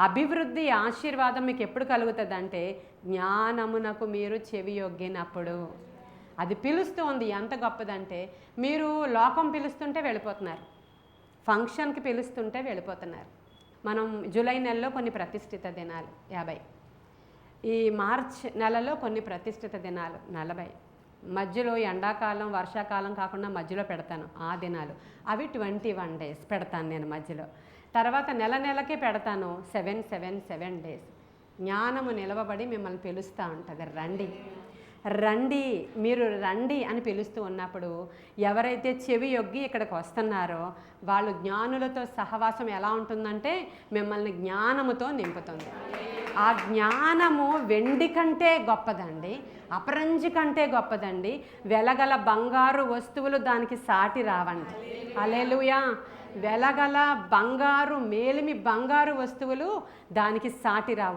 అభివృద్ధి ఆశీర్వాదం మీకు ఎప్పుడు కలుగుతుందంటే జ్ఞానమునకు మీరు చెవి యొగ్గినప్పుడు. అది పిలుస్తుంది. ఎంత గొప్పదంటే మీరు లోకం పిలుస్తుంటే వెళ్ళిపోతున్నారు, ఫంక్షన్కి పిలుస్తుంటే వెళ్ళిపోతున్నారు. మనం జూలై నెలలో కొన్ని ప్రతిష్ఠిత దినాలు 50, ఈ మార్చ్ నెలలో కొన్ని ప్రతిష్ఠిత దినాలు 40, మధ్యలో ఎండాకాలం వర్షాకాలం కాకుండా మధ్యలో పెడతాను ఆ దినాలు, అవి 21 days పెడతాను నేను మధ్యలో. తర్వాత నెలకి పెడతాను 7 days. జ్ఞానము నిలవబడి మిమ్మల్ని పిలుస్తూ ఉంటుంది, రండి రండి, మీరు రండి అని పిలుస్తూ ఉన్నప్పుడు ఎవరైతే చెవి యొగ్గి ఇక్కడికి వస్తున్నారో వాళ్ళు జ్ఞానులతో సహవాసం ఎలా ఉంటుందంటే మిమ్మల్ని జ్ఞానముతో నింపుతుంది. ఆ జ్ఞానము వెండి కంటే గొప్పదండి, అపరంజి కంటే గొప్పదండి. వెలగల బంగారు వస్తువులు దానికి సాటి రావండి. హల్లెలూయా. వెలగల బంగారు మేలిమి బంగారు వస్తువులు దానికి సాటి రావు.